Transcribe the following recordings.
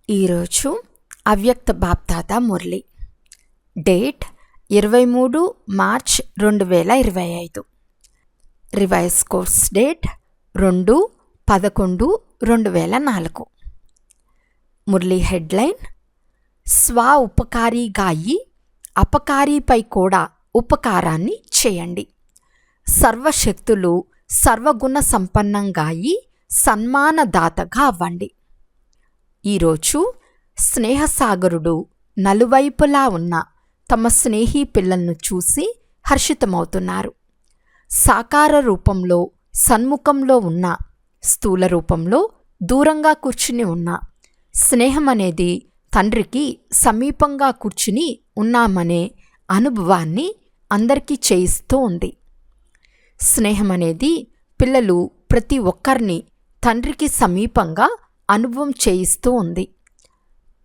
ఈరోజు అవ్యక్త BapDada Murali. Date 23 March 2025. Revise course date 2/11/2004. Murali headline: స్వ ఉపకారిగాయి అపకారిపై కూడా ఉపకారాన్ని చేయండి. సర్వశక్తులు సర్వగుణ సంపన్నంగాయి సన్మానదాతగా అవ్వండి. ఈరోజు స్నేహసాగరుడు నలువైపులా ఉన్న తమ స్నేహీ పిల్లలను చూసి హర్షితమవుతున్నారు. సాకార రూపంలో సన్ముఖంలో ఉన్న, స్థూల రూపంలో దూరంగా కూర్చుని ఉన్న స్నేహం అనేది తండ్రికి సమీపంగా కూర్చుని ఉన్నామనే అనుభవాన్ని అందరికీ చేయిస్తూ ఉంది. స్నేహం అనేది పిల్లలు ప్రతి ఒక్కరిని తండ్రికి సమీపంగా అనుభవం చేయిస్తూ ఉంది.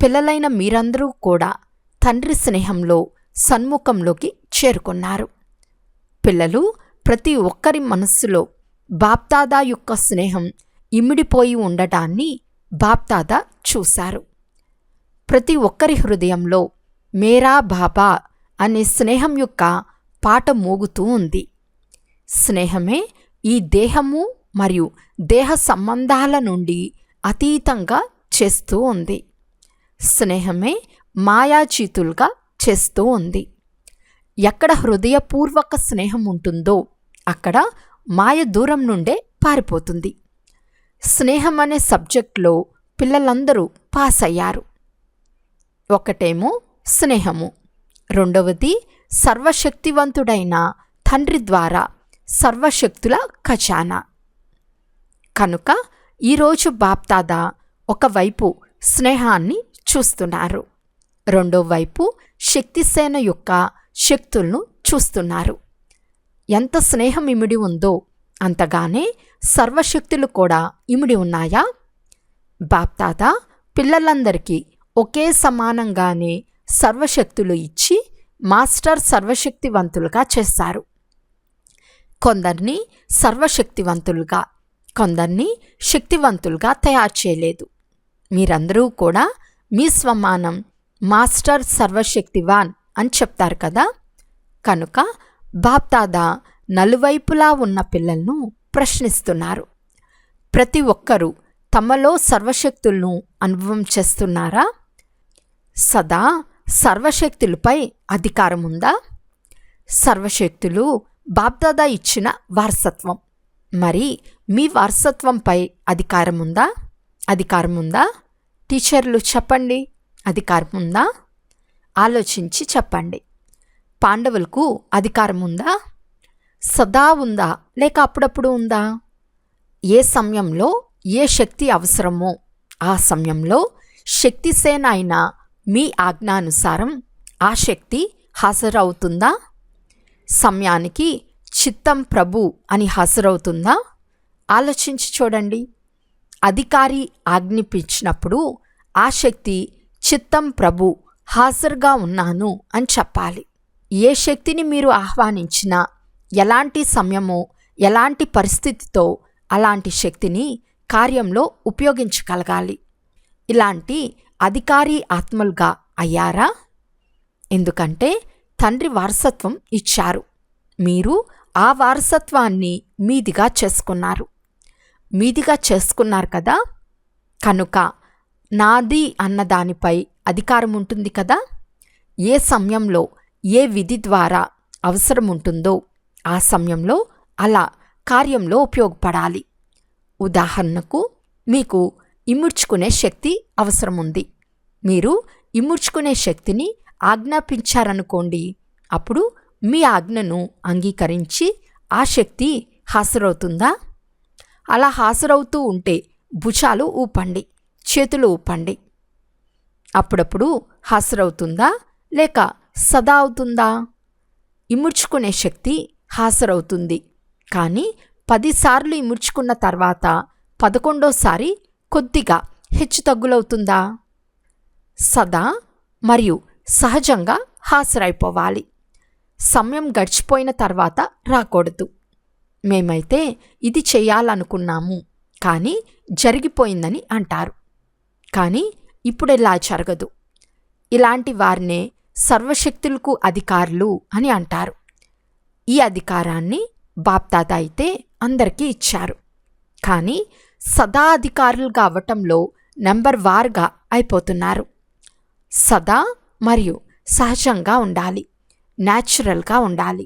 పిల్లలైన మీరందరూ కూడా తండ్రి స్నేహంలో సన్ముఖంలోకి చేరుకున్నారు. పిల్లలు ప్రతి ఒక్కరి మనస్సులో బాప్దాదా యొక్క స్నేహం ఇమిడిపోయి ఉండటాన్ని బాప్దాదా చూశారు. ప్రతి ఒక్కరి హృదయంలో మేరా బాబా అనే స్నేహం యొక్క పాట మోగుతూ ఉంది. స్నేహమే ఈ దేహము మరియు దేహ సంబంధాల నుండి అతీతంగా చేస్తూ ఉంది. స్నేహమే మాయాచీతులుగా చేస్తూ ఉంది. ఎక్కడ హృదయపూర్వక స్నేహం ఉంటుందో అక్కడ మాయ దూరం నుండే పారిపోతుంది. స్నేహం అనే సబ్జెక్ట్లో పిల్లలందరూ పాస్ అయ్యారు. ఒకటేమో స్నేహము, రెండవది సర్వశక్తివంతుడైన తండ్రి ద్వారా సర్వశక్తుల ఖజానా. కనుక ఈరోజు బాప్దాదా ఒకవైపు స్నేహాన్ని చూస్తున్నారు, రెండో వైపు శక్తిసేన యొక్క శక్తులను చూస్తున్నారు. ఎంత స్నేహం ఇమిడి ఉందో అంతగానే సర్వశక్తులు కూడా ఇమిడి ఉన్నాయా? బాప్దాదా పిల్లలందరికీ ఒకే సమానంగానే సర్వశక్తులు ఇచ్చి మాస్టర్ సర్వశక్తివంతులుగా చేశారు. కొందరిని సర్వశక్తివంతులుగా, కొందరిని శక్తివంతులుగా తయారు చేయలేదు. మీరందరూ కూడా మీ స్వమానం మాస్టర్ సర్వశక్తివాన్ అని చెప్తారు కదా. కనుక బాప్దాదా నలువైపులా ఉన్న పిల్లలను ప్రశ్నిస్తున్నారు. ప్రతి ఒక్కరూ తమలో సర్వశక్తులను అనుభవం చేస్తున్నారా? సదా సర్వశక్తులపై అధికారం ఉందా? సర్వశక్తులు బాప్దాదా ఇచ్చిన వారసత్వం. మరి మీ వారసత్వంపై అధికారం ఉందా? అధికారం ఉందా? టీచర్లు చెప్పండి, అధికారం ఉందా? ఆలోచించి చెప్పండి. పాండవులకు అధికారం ఉందా? సదా ఉందా లేక అప్పుడప్పుడు ఉందా? ఏ సమయంలో ఏ శక్తి అవసరమో ఆ సమయంలో శక్తిసేన అయిన మీ ఆజ్ఞానుసారం ఆ శక్తి హాజరవుతుందా? సమయానికి చిత్తం ప్రభు అని హాజరవుతుందా? ఆలోచించి చూడండి. అధికారి ఆజ్ఞాపించినప్పుడు ఆ శక్తి చిత్తం ప్రభు హాజరుగా ఉన్నాను అని చెప్పాలి. ఏ శక్తిని మీరు ఆహ్వానించినా, ఎలాంటి సమయమో ఎలాంటి పరిస్థితితో అలాంటి శక్తిని కార్యంలో ఉపయోగించగలగాలి. ఇలాంటి అధికారి ఆత్మలుగా అయ్యారా? ఎందుకంటే తండ్రి వారసత్వం ఇచ్చారు. మీరు ఆ వారసత్వాన్ని మీదిగా చేసుకున్నారు. మీదిగా చేసుకున్నారు కదా. కనుక నాది అన్నదానిపై అధికారం ఉంటుంది కదా. ఏ సమయంలో ఏ విధి ద్వారా అవసరం ఉంటుందో ఆ సమయంలో అలా కార్యంలో ఉపయోగపడాలి. ఉదాహరణకు మీకు ఇముడ్చుకునే శక్తి అవసరం ఉంది. మీరు ఇముడ్చుకునే శక్తిని ఆజ్ఞాపించారనుకోండి. అప్పుడు మీ ఆజ్ఞను అంగీకరించి ఆ శక్తి హాజరవుతుందా? అలా హాజరవుతూ ఉంటే భుజాలు ఊపండి, చేతులు ఊపండి. అప్పుడప్పుడు హాజరవుతుందా లేక సదా అవుతుందా? ఇముడ్చుకునే శక్తి హాజరవుతుంది. కానీ 10 సార్లు ఇముడ్చుకున్న తర్వాత 11వ కొద్దిగా హెచ్చుతగ్గులవుతుందా? సదా మరియు సహజంగా హాజరైపోవాలి. సమయం గడిచిపోయిన తర్వాత రాకూడదు. మేమైతే ఇది చేయాలనుకున్నాము కానీ జరిగిపోయిందని అంటారు. కానీ ఇప్పుడిలా జరగదు. ఇలాంటి వారినే సర్వశక్తులకు అధికారులు అని అంటారు. ఈ అధికారాన్ని బాప్దాదా అయితే అందరికీ ఇచ్చారు. కానీ సదా అధికారులుగా అవ్వటంలో నెంబర్ వార్గా అయిపోతున్నారు. సదా మరియు సహజంగా ఉండాలి, న్యాచురల్గా ఉండాలి.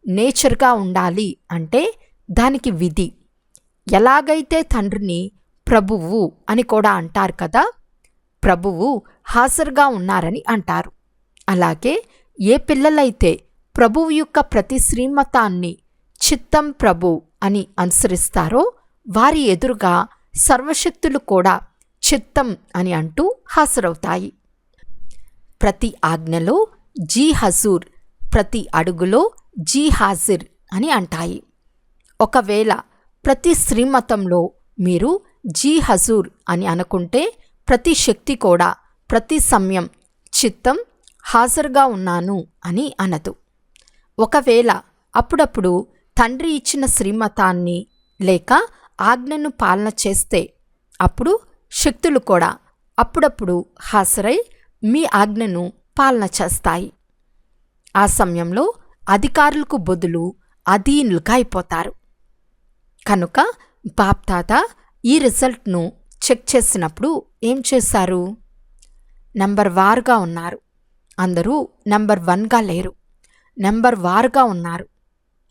నేచర్గా ఉండాలి అంటే దానికి విధి. ఎలాగైతే తండ్రిని ప్రభువు అని కూడా అంటారు కదా, ప్రభువు హాజరుగా ఉన్నారని అంటారు. అలాగే ఏ పిల్లలైతే ప్రభువు యొక్క ప్రతి శ్రీమతాన్ని చిత్తం ప్రభు అని అనుసరిస్తారో వారి ఎదురుగా సర్వశక్తులు కూడా చిత్తం అని అంటూ హాజరవుతాయి. ప్రతి ఆజ్ఞలో జీ హజూర్, ప్రతి అడుగులో జీ హాజిర్ అని అంటాయి. ఒకవేళ ప్రతి శ్రీమతంలో మీరు జీ హజూర్ అని అనుకుంటే ప్రతి శక్తి కూడా ప్రతి సమయం చిత్తం హాజరుగా ఉన్నాను అని అనదు. ఒకవేళ అప్పుడప్పుడు తండ్రి ఇచ్చిన శ్రీమతాన్ని లేక ఆజ్ఞను పాలన చేస్తే అప్పుడు శక్తులు కూడా అప్పుడప్పుడు హాజరై మీ ఆజ్ఞను పాలన చేస్తాయి. ఆ సమయంలో అధికారులకు బదులు అధీనులుగా అయిపోతారు. కనుక బాప్దాదా ఈ రిజల్ట్ను చెక్ చేసినప్పుడు ఏం చేశారు? నెంబర్ వారుగా ఉన్నారు. అందరూ నెంబర్ 1గా లేరు, నెంబర్ వారుగా ఉన్నారు.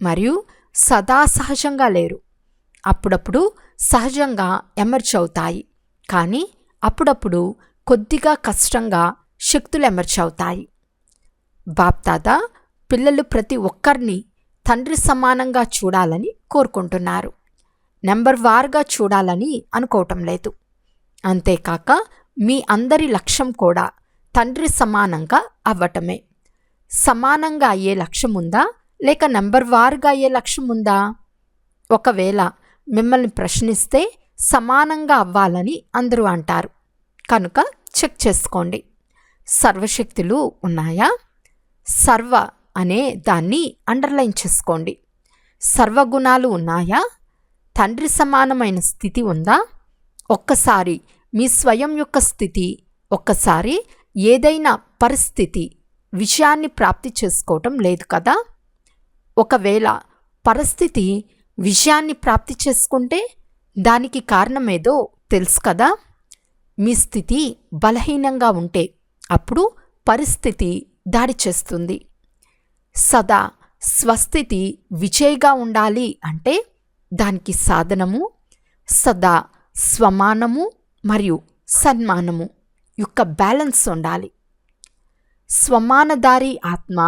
మరియు సదా సహజంగా లేరు. అప్పుడప్పుడు సహజంగా ఎమర్జ్ అవుతాయి, కానీ అప్పుడప్పుడు కొద్దిగా కష్టంగా శక్తులు ఎమర్జ్ అవుతాయి. బాప్దాదా పిల్లలు ప్రతి ఒక్కరిని తండ్రి సమానంగా చూడాలని కోరుకుంటున్నారు. నెంబర్ వారుగా చూడాలని అనుకోవటం లేదు. అంతేకాక మీ అందరి లక్ష్యం కూడా తండ్రి సమానంగా అవ్వటమే. సమానంగా అయ్యే లక్ష్యం ఉందా లేక నెంబర్ వారుగా అయ్యే లక్ష్యం ఉందా? ఒకవేళ మిమ్మల్ని ప్రశ్నిస్తే సమానంగా అవ్వాలని అందరూ అంటారు. కనుక చెక్ చేసుకోండి, సర్వశక్తులు ఉన్నాయా? సర్వ అనే దాన్ని అండర్లైన్ చేసుకోండి. సర్వగుణాలు ఉన్నాయా? తండ్రి సమానమైన స్థితి ఉందా? ఒక్కసారి మీ స్వయం యొక్క స్థితి, ఒక్కసారి ఏదైనా పరిస్థితి విషయాన్ని ప్రాప్తి చేసుకోవటం లేదు కదా. ఒకవేళ పరిస్థితి విషయాన్ని ప్రాప్తి చేసుకుంటే దానికి కారణమేదో తెలుసు కదా. మీ స్థితి బలహీనంగా ఉంటే అప్పుడు పరిస్థితి దాడి చేస్తుంది. సదా స్వస్థితి విజయ్గా ఉండాలి అంటే దానికి సాధనము సదా స్వమానము మరియు సన్మానము యొక్క బ్యాలెన్స్ ఉండాలి. స్వమానదారి ఆత్మ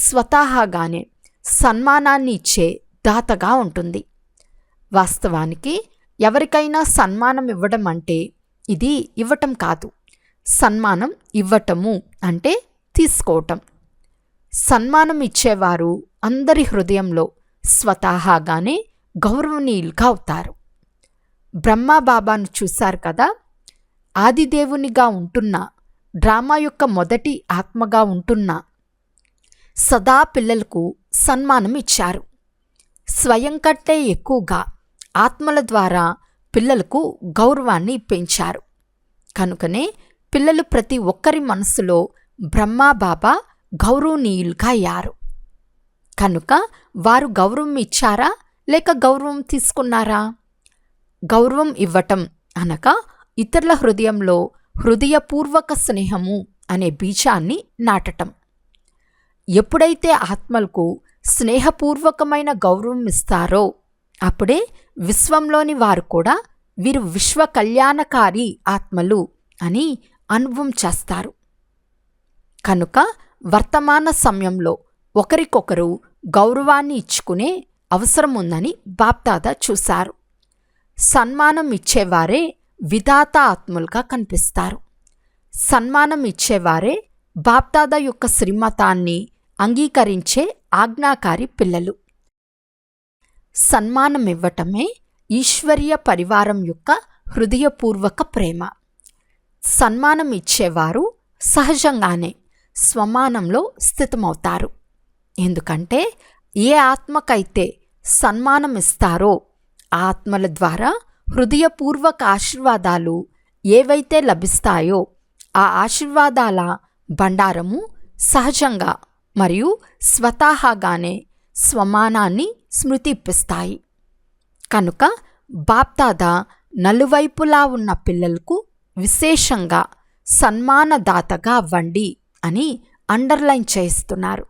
స్వతహాగానే సన్మానాన్ని ఇచ్చే దాతగా ఉంటుంది. వాస్తవానికి ఎవరికైనా సన్మానం ఇవ్వడం అంటే ఇది ఇవ్వటం కాదు. సన్మానం ఇవ్వటము అంటే తీసుకోవటం. సన్మానం ఇచ్చేవారు అందరి హృదయంలో స్వతహాగానే గౌరవనీయులుగా అవుతారు. బ్రహ్మబాబాను చూశారు కదా, ఆదిదేవునిగా ఉంటున్న, డ్రామా యొక్క మొదటి ఆత్మగా ఉంటున్న సదా పిల్లలకు సన్మానం ఇచ్చారు. స్వయం కంటే ఎక్కువగా ఆత్మల ద్వారా పిల్లలకు గౌరవాన్ని పెంచారు. కనుకనే పిల్లలు ప్రతి ఒక్కరి మనసులో బ్రహ్మబాబా గౌరవనీయులుగా అయ్యారు. కనుక వారు గౌరవం ఇచ్చారా లేక గౌరవం తీసుకున్నారా? గౌరవం ఇవ్వటం అనగా ఇతరుల హృదయంలో హృదయపూర్వక స్నేహము అనే బీజాన్ని నాటటం. ఎప్పుడైతే ఆత్మలకు స్నేహపూర్వకమైన గౌరవం ఇస్తారో అప్పుడే విశ్వంలోని వారు కూడా వీరు విశ్వ కళ్యాణకారి ఆత్మలు అని అనుభవం చేస్తారు. కనుక వర్తమాన సమయంలో ఒకరికొకరు గౌరవాన్ని ఇచ్చుకునే అవసరం ఉందని బాప్దాదా చూశారు. సన్మానం ఇచ్చేవారే విధాత ఆత్మలుగా కనిపిస్తారు. సన్మానం ఇచ్చేవారే బాప్దాదా యొక్క శ్రీమతాన్ని అంగీకరించే ఆజ్ఞాకారి పిల్లలు. సన్మానం ఇవ్వటమే ఈశ్వరీయ పరివారం యొక్క హృదయపూర్వక ప్రేమ. సన్మానం ఇచ్చేవారు సహజంగానే స్వమానంలో స్థితమవుతారు. ఎందుకంటే ఏ ఆత్మకైతే సన్మానం ఇస్తారో ఆత్మల ద్వారా హృదయపూర్వక ఆశీర్వాదాలు ఏవైతే లభిస్తాయో ఆ ఆశీర్వాదాల బండారము సహజంగా మరియు స్వతహాగానే స్వమానాన్ని స్మృతిప్పిస్తాయి. కనుక బాప్దాదా నలువైపులా ఉన్న పిల్లలకు విశేషంగా సన్మానదాతగా అవ్వండి అని అండర్లైన్ చేస్తున్నారు.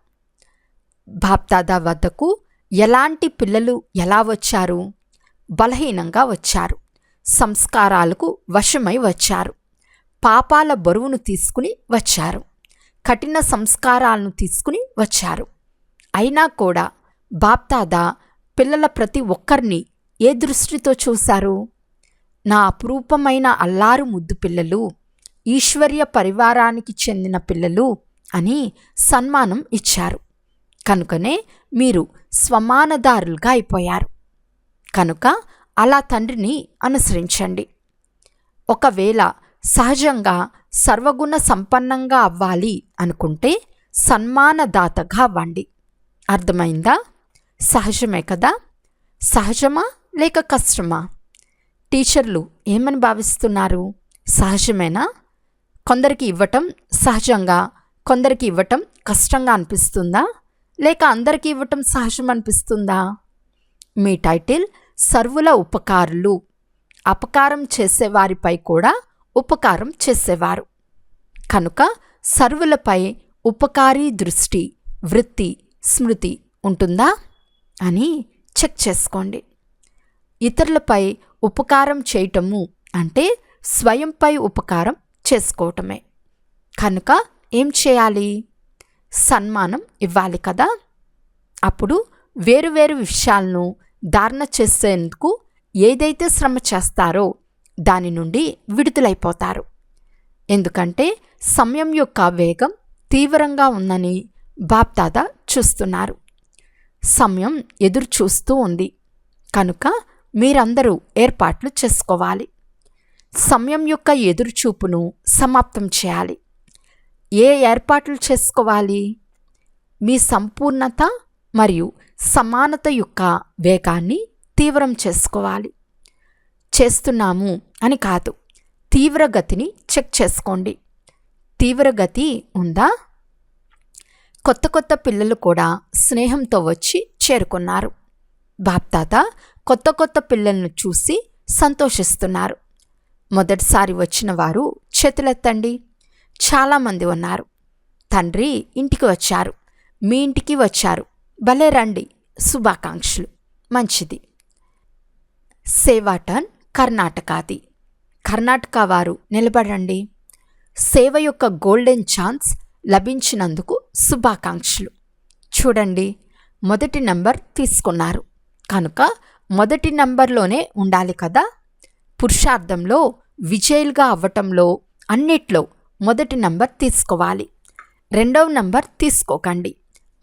బాప్దాదా వద్దకు ఎలాంటి పిల్లలు ఎలా వచ్చారు? బలహీనంగా వచ్చారు, సంస్కారాలకు వశమై వచ్చారు, పాపాల బరువును తీసుకుని వచ్చారు, కఠిన సంస్కారాలను తీసుకుని వచ్చారు. అయినా కూడా బాప్దాదా పిల్లల ప్రతి ఒక్కరిని ఏ దృష్టితో చూశారు? నా అపురూపమైన అల్లారు ముద్దు పిల్లలు, ఈశ్వర్య పరివారానికి చెందిన పిల్లలు అని సన్మానం ఇచ్చారు. కనుకనే మీరు స్వమానదారులుగా అయిపోయారు. కనుక అలా తండ్రిని అనుసరించండి. ఒకవేళ సహజంగా సర్వగుణ సంపన్నంగా అవ్వాలి అనుకుంటే సన్మానదాతగా అవ్వండి. అర్థమైందా? సహజమే కదా? సహజమా లేక కష్టమా? టీచర్లు ఏమని భావిస్తున్నారు? సహజమేనా? కొందరికి ఇవ్వటం సహజంగా, కొందరికి ఇవ్వటం కష్టంగా అనిపిస్తుందా? లేక అందరికీ ఇవ్వటం సహజం అనిపిస్తుందా? మీ టైటిల్ సర్వుల ఉపకారులు. అపకారం చేసేవారిపై కూడా ఉపకారం చేసేవారు. కనుక సర్వులపై ఉపకారీ దృష్టి, వృత్తి, స్మృతి ఉంటుందా అని చెక్ చేసుకోండి. ఇతరులపై ఉపకారం చేయటము అంటే స్వయంపై ఉపకారం చేసుకోవటమే. కనుక ఏం చేయాలి? సన్మానం ఇవ్వాలి కదా. అప్పుడు వేరువేరు విషయాలను ధారణ చేసేందుకు ఏదైతే శ్రమ చేస్తారో దాని నుండి విడుదలైపోతారు. ఎందుకంటే సమయం యొక్క వేగం తీవ్రంగా ఉందని బాప్దాదా చూస్తున్నారు. సమయం ఎదురు చూస్తూ ఉంది. కనుక మీరందరూ ఏర్పాట్లు చేసుకోవాలి. సమయం యొక్క ఎదురుచూపును సమాప్తం చేయాలి. ఏ ఏర్పాట్లు చేసుకోవాలి? మీ సంపూర్ణత మరియు సమానత యొక్క వేగాన్ని తీవ్రం చేసుకోవాలి. చేస్తున్నాము అని కాదు, తీవ్రగతిని చెక్ చేసుకోండి. తీవ్రగతి ఉందా? కొత్త కొత్త పిల్లలు కూడా స్నేహంతో వచ్చి చేరుకున్నారు. బాప్దాదా కొత్త కొత్త పిల్లలను చూసి సంతోషిస్తున్నారు. మొదటిసారి వచ్చిన వారు చేతులెత్తండి. చాలామంది ఉన్నారు. తండ్రి ఇంటికి వచ్చారు, మీ ఇంటికి వచ్చారు, భలే రండి, శుభాకాంక్షలు, మంచిది. సేవా టర్న్ కర్ణాటకది. కర్ణాటక వారు నిలబడండి. సేవ యొక్క గోల్డెన్ ఛాన్స్ లభించినందుకు శుభాకాంక్షలు. చూడండి, మొదటి నంబర్ తీసుకున్నారు కనుక మొదటి నంబర్లోనే ఉండాలి కదా. పురుషార్థంలో విజయులుగా అవ్వటంలో అన్నిట్లో మొదటి నంబర్ తీసుకోవాలి. రెండవ నంబర్ తీసుకోకండి,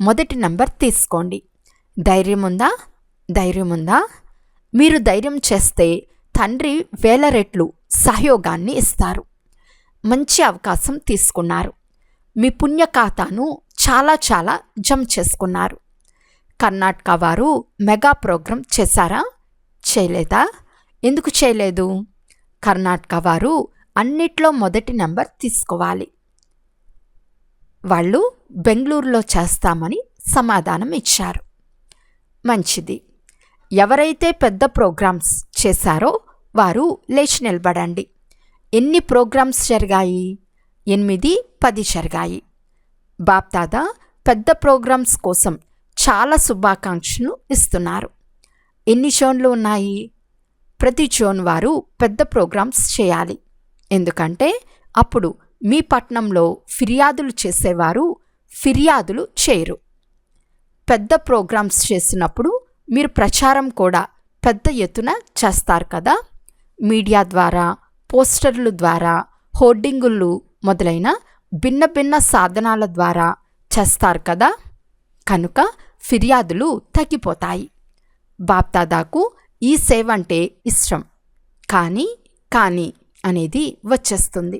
మొదటి నంబర్ తీసుకోండి. ధైర్యం ఉందా? ధైర్యం ఉందా? మీరు ధైర్యం చేస్తే తండ్రి వేల రెట్లు సహయోగాన్ని ఇస్తారు. మంచి అవకాశం తీసుకున్నారు. మీ పుణ్య ఖాతాను చాలా చాలా జమ చేసుకున్నారు. కర్ణాటక వారు మెగా ప్రోగ్రాం చేశారా? చేయలేదా? ఎందుకు చేయలేదు? కర్ణాటక వారు అన్నిట్లో మొదటి నంబర్ తీసుకోవాలి. వాళ్ళు బెంగళూరులో చేస్తామని సమాధానం ఇచ్చారు. మంచిది. ఎవరైతే పెద్ద ప్రోగ్రామ్స్ చేశారో వారు లేచి నిలబడండి. ఎన్ని ప్రోగ్రామ్స్ జరిగాయి? 8, 10 జరిగాయి. బాప్దాదా పెద్ద ప్రోగ్రామ్స్ కోసం చాలా శుభాకాంక్షలు ఇస్తున్నారు. ఎన్ని జోన్లు ఉన్నాయి? ప్రతి జోన్ వారు పెద్ద ప్రోగ్రామ్స్ చేయాలి. ఎందుకంటే అప్పుడు మీ పట్టణంలో ఫిర్యాదులు చేసేవారు ఫిర్యాదులు చేయరు. పెద్ద ప్రోగ్రామ్స్ చేసినప్పుడు మీరు ప్రచారం కూడా పెద్ద ఎత్తున చేస్తారు కదా. మీడియా ద్వారా, పోస్టర్లు ద్వారా, హోర్డింగులు మొదలైన భిన్న భిన్న సాధనాల ద్వారా చేస్తారు కదా. కనుక ఫిర్యాదులు తగ్గిపోతాయి. బాప్దాదాకు ఈ సేవ అంటే ఇష్టం, కానీ అనేది వచ్చేస్తుంది.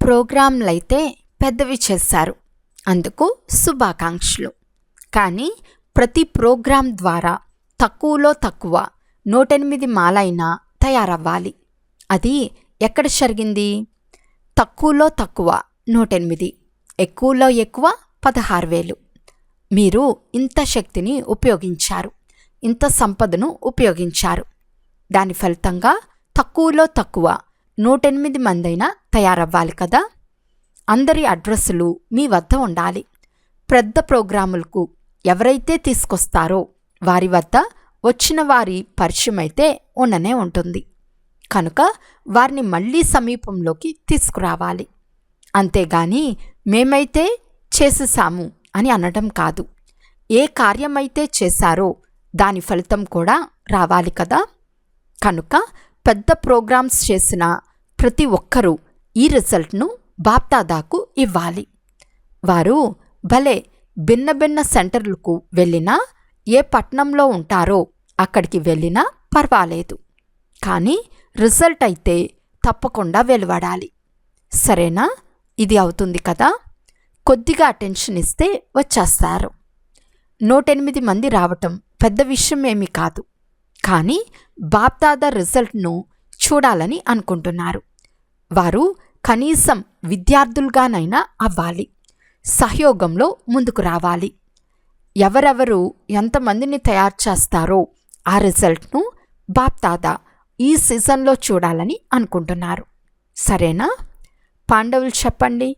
ప్రోగ్రాంలైతే పెద్దవి చేశారు, అందుకు శుభాకాంక్షలు. కానీ ప్రతి ప్రోగ్రాం ద్వారా తక్కువలో తక్కువ 108 మాలైనా తయారవ్వాలి. అది ఎక్కడ జరిగింది? తక్కువలో తక్కువ 108, ఎక్కువలో ఎక్కువ 16,000. మీరు ఇంత శక్తిని ఉపయోగించారు, ఇంత సంపదను ఉపయోగించారు. దాని ఫలితంగా తక్కువలో తక్కువ 108 మందైనా తయారవ్వాలి కదా. అందరి అడ్రస్సులు మీ వద్ద ఉండాలి. పెద్ద ప్రోగ్రాములకు ఎవరైతే తీసుకొస్తారో వారి వద్ద వచ్చిన వారి పరిచయం అయితే ఉండనే ఉంటుంది. కనుక వారిని మళ్ళీ సమీపంలోకి తీసుకురావాలి. అంతేగాని మేమైతే చేసేసాము అని అనడం కాదు. ఏ కార్యమైతే చేశారో దాని ఫలితం కూడా రావాలి కదా. కనుక పెద్ద ప్రోగ్రామ్స్ చేసిన ప్రతి ఒక్కరూ ఈ రిజల్ట్ను బాప్దాదాకు ఇవ్వాలి. వారు భలే భిన్న భిన్న సెంటర్లకు వెళ్ళినా, ఏ పట్టణంలో ఉంటారో అక్కడికి వెళ్ళినా పర్వాలేదు, కానీ రిజల్ట్ అయితే తప్పకుండా వెలువడాలి. సరేనా? ఇది అవుతుంది కదా. కొద్దిగా అటెన్షన్ ఇస్తే వచ్చేస్తారు. 108 మంది రావటం పెద్ద విషయం ఏమీ కాదు, కానీ బాప్దాదా రిజల్ట్ను చూడాలని అనుకుంటున్నారు. వారు కనీసం విద్యార్థులుగానైనా అవ్వాలి. సహయోగంలో ముందుకు రావాలి. ఎవరెవరు ఎంతమందిని తయారు చేస్తారో ఆ రిజల్ట్ను బాప్దాదా ఈ సీజన్లో చూడాలని అనుకుంటున్నారు. సరేనా? పాండవులు చెప్పండి.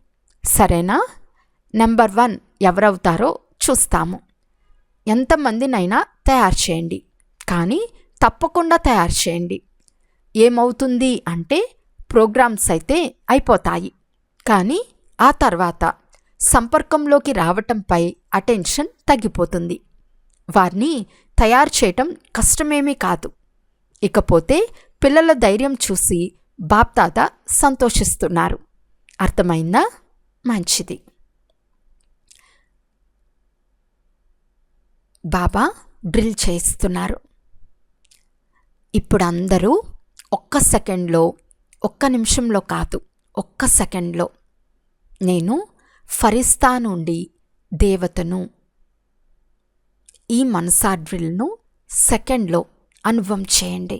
సరేనా? నెంబర్ 1 ఎవరవుతారో చూస్తాము. ఎంతమందినైనా తయారు చేయండి, కానీ తప్పకుండా తయారు చేయండి. ఏమవుతుంది అంటే ప్రోగ్రామ్స్ అయితే అయిపోతాయి, కానీ ఆ తర్వాత సంపర్కంలోకి రావటంపై అటెన్షన్ తగ్గిపోతుంది. వారిని తయారు చేయటం కష్టమేమీ కాదు. ఇకపోతే పిల్లల ధైర్యం చూసి బాప్దాదా సంతోషిస్తున్నారు. అర్థమైందా? మంచిది. బాబా డ్రిల్ చేయిస్తున్నారు. ఇప్పుడు అందరూ ఒక్క సెకండ్లో, ఒక్క నిమిషంలో కాదు, ఒక్క సెకండ్లో నేను ఫరిస్తా నుండి దేవతను, ఈ మనసా డ్రిల్ను సెకండ్లో అనుభవం చేయండి.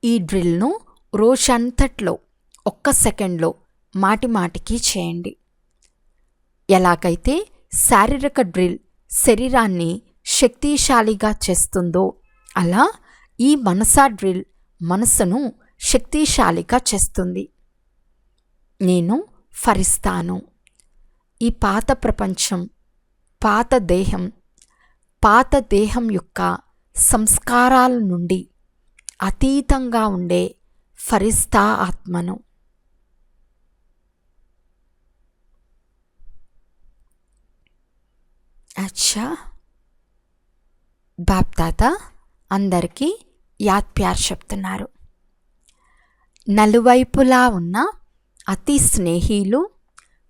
ఈ డ్రిల్ను రోజంతట్లో ఒక్క సెకండ్లో మాటి మాటికి చేయండి. ఎలాగైతే శారీరక డ్రిల్ శరీరాన్ని శక్తిశాలిగా చేస్తుందో, అలా ఈ మనసా డ్రిల్ మనసును శక్తిశాలిగా చేస్తుంది. నేను ఫరిస్తాను. ఈ పాత ప్రపంచం, పాత దేహం యొక్క సంస్కారాల నుండి అతీతంగా ఉండే ఫరిస్తా ఆత్మను. అచ్చా, బాప్దాదా అందరికీ యాద్ ప్యార్ చెప్తున్నారు. నలువైపులా ఉన్న అతి స్నేహిలు,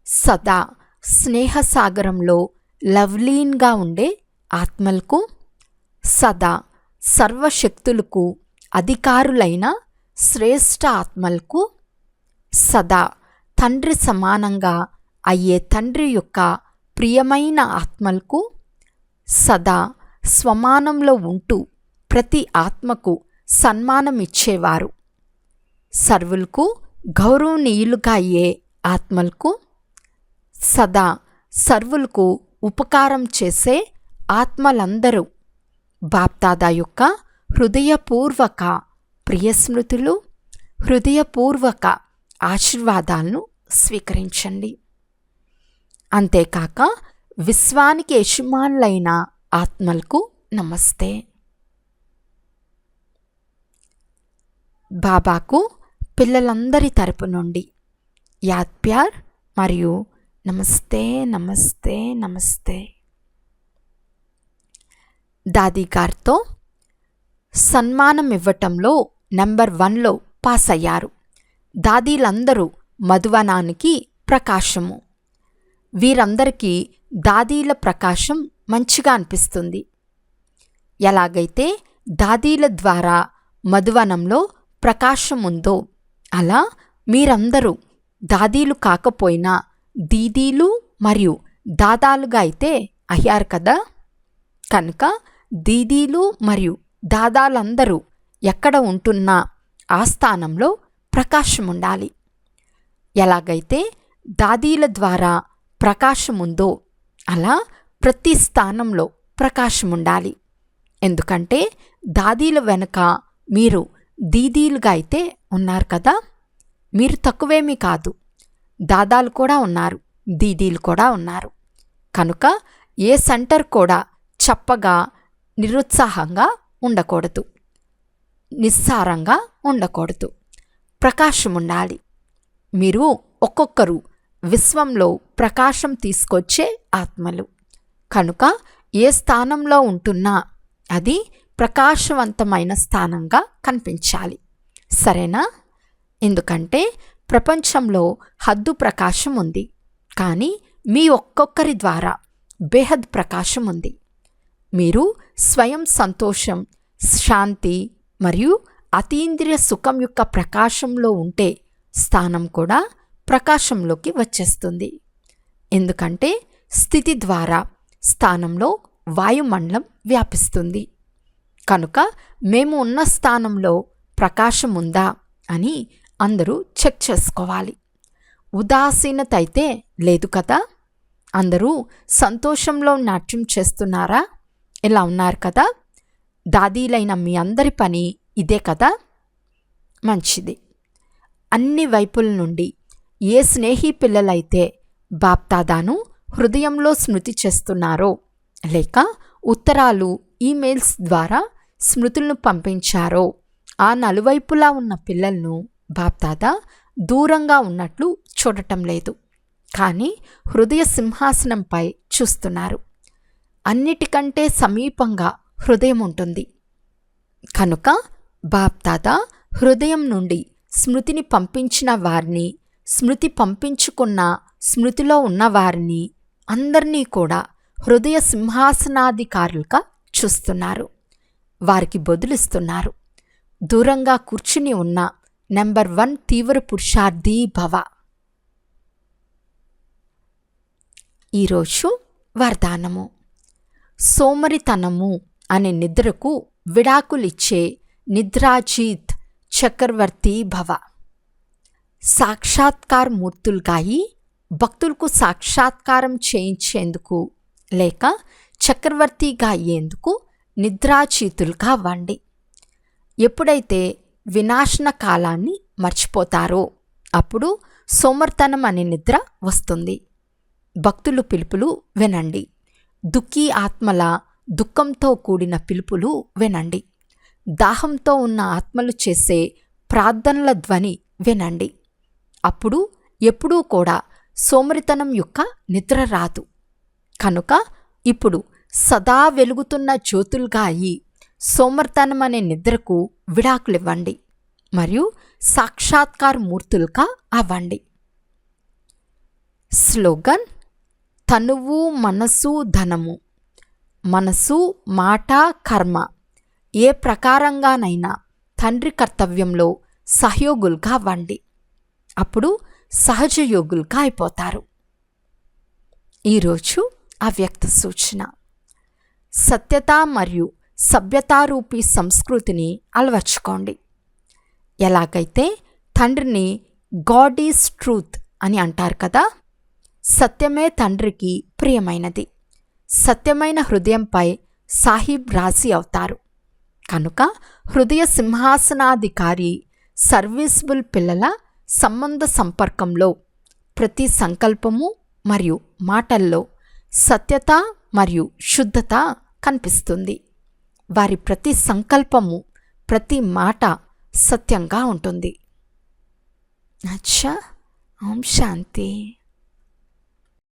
సదా స్నేహసాగరంలో లవ్లీన్గా ఉండే ఆత్మలకు, సదా సర్వశక్తులకు అధికారులైన శ్రేష్ఠ ఆత్మలకు, సదా తండ్రి సమానంగా అయ్యే తండ్రి యొక్క ప్రియమైన ఆత్మలకు, సదా స్వమానంలో ఉంటూ ప్రతి ఆత్మకు సన్మానం ఇచ్చేవారు, సర్వులకు గౌరవనీయులుగా అయ్యే ఆత్మలకు, సదా సర్వులకు ఉపకారం చేసే ఆత్మలందరూ బాప్దాదా యొక్క హృదయపూర్వక ప్రియస్మృతులు, హృదయపూర్వక ఆశీర్వాదాలను స్వీకరించండి. అంతేకాక విశ్వానికి యజమానులైన ఆత్మలకు నమస్తే. బాబాకు పిల్లలందరి తరపు నుండి యాద్ ప్యార్ మరియు నమస్తే నమస్తే నమస్తే. దాదీ గారితో సన్మానం ఇవ్వటంలో నెంబర్ 1లో పాస్ అయ్యారు. దాదీలందరూ మధువనానికి ప్రకాశము. వీరందరికీ దాదీల ప్రకాశం మంచిగా అనిపిస్తుంది. ఎలాగైతే దాదీల ద్వారా మధువనంలో ప్రకాశం ఉందో, అలా మీరందరూ దాదీలు కాకపోయినా దీదీలు మరియు దాదాలుగా అయితే అయ్యారు కదా. కనుక దీదీలు మరియు దాదాలందరూ ఎక్కడ ఉంటున్నా ఆ స్థానంలో ప్రకాశం ఉండాలి. ఎలాగైతే దాదీల ద్వారా ప్రకాశం ఉందో అలా ప్రతి స్థానంలో ప్రకాశం ఉండాలి. ఎందుకంటే దాదీల వెనుక మీరు దీదీలుగా అయితే ఉన్నారు కదా. మీరు తక్కువేమీ కాదు. దాదాలు కూడా ఉన్నారు, దీదీలు కూడా ఉన్నారు. కనుక ఏ సెంటర్ కూడా చప్పగా నిరుత్సాహంగా ఉండకూడదు, నిస్సారంగా ఉండకూడదు. ప్రకాశం ఉండాలి. మీరు ఒక్కొక్కరు విశ్వంలో ప్రకాశం తీసుకొచ్చే ఆత్మలు. కనుక ఏ స్థానంలో ఉంటున్నా అది ప్రకాశవంతమైన స్థానంగా కనిపించాలి. సరేనా? ఎందుకంటే ప్రపంచంలో హద్దు ప్రకాశం ఉంది, కానీ మీ ఒక్కొక్కరి ద్వారా బేహద్ ప్రకాశం ఉంది. మీరు స్వయం సంతోషం, శాంతి మరియు అతీంద్రియ సుఖం యొక్క ప్రకాశంలో ఉంటే స్థానం కూడా ప్రకాశంలోకి వచ్చేస్తుంది. ఎందుకంటే స్థితి ద్వారా స్థానంలో వాయుమండలం వ్యాపిస్తుంది. కనుక మేము ఉన్న స్థానంలో ప్రకాశం ఉందా అని అందరూ చెక్ చేసుకోవాలి. ఉదాసీనత అయితే లేదు కదా. అందరూ సంతోషంలో నాట్యం చేస్తున్నారా? ఇలా ఉన్నారు కదా. దాదీలైన మీ అందరి పని ఇదే కదా. మంచిది. అన్ని వైపుల నుండి ఏ స్నేహి పిల్లలైతే బాప్దాదాను హృదయంలో స్మృతి చేస్తున్నారో, లేక ఉత్తరాలు, ఈమెయిల్స్ ద్వారా స్మృతులను పంపించారో, ఆ నలువైపులా ఉన్న పిల్లలను బాప్దాదా దూరంగా ఉన్నట్లు చూడటం లేదు, కానీ హృదయ సింహాసనంపై చూస్తున్నారు. అన్నిటికంటే సమీపంగా హృదయం ఉంటుంది. కనుక బాప్దాదా హృదయం నుండి స్మృతిని పంపించిన వారిని, స్మృతి పంపించుకున్న స్మృతిలో ఉన్నవారిని అందరినీ కూడా హృదయ సింహాసనాధికారులుగా చూస్తున్నారు. వారికి బదులిస్తున్నారు. దూరంగా కూర్చుని ఉన్న నెంబర్ 1 తీవ్ర పురుషార్థి భవ. ఈరోజు వరదానము. సోమరితనము అనే నిద్రకు విడాకులిచ్చే నిద్రాజీత్ చక్రవర్తి భవ. సాక్షాత్కార మూర్తులుగాయి భక్తులకు సాక్షాత్కారం చేయించేందుకు లేక చక్రవర్తిగా అయ్యేందుకు నిద్రాచీతులుగా అవ్వండి. ఎప్పుడైతే వినాశన కాలాన్ని మర్చిపోతారో అప్పుడు సోమర్తనం అనే నిద్ర వస్తుంది. భక్తులు పిలుపులు వినండి. దుఃఖీ ఆత్మల దుఃఖంతో కూడిన పిలుపులు వినండి. దాహంతో ఉన్న ఆత్మలు చేసే ప్రార్థనల ధ్వని వినండి. అప్పుడు ఎప్పుడూ కూడా సోమరితనం యొక్క నిద్ర రాదు. కనుక ఇప్పుడు సదా వెలుగుతున్న జ్యోతులుగా అయి సోమర్తనం అనే నిద్రకు విడాకులివ్వండి మరియు సాక్షాత్కార మూర్తులుగా అవ్వండి. స్లోగన్: తనువు, మనసు, ధనము. మనసు, మాట, కర్మ ఏ ప్రకారంగానైనా తండ్రి కర్తవ్యంలో సహయోగులుగా అవ్వండి. అప్పుడు సహజయోగులుగా అయిపోతారు. ఈరోజు అవ్యక్త సూచన. సత్యత మరియు సభ్యతారూపీ సంస్కృతిని అలవర్చుకోండి. ఎలాగైతే తండ్రిని గాడ్ ఈజ్ ట్రూత్ అని అంటారు కదా. సత్యమే తండ్రికి ప్రియమైనది. సత్యమైన హృదయంపై సాహిబ్ రాజీ అవుతారు. కనుక హృదయ సింహాసనాధికారి సర్వీసబుల్ పిల్లల సంబంధ సంపర్కంలో ప్రతి సంకల్పము మరియు మాటల్లో సత్యత మరియు శుద్ధత కనిపిస్తుంది. వారి ప్రతి సంకల్పము, ప్రతి మాట సత్యంగా ఉంటుంది. అచ్చా. ఓం శాంతి.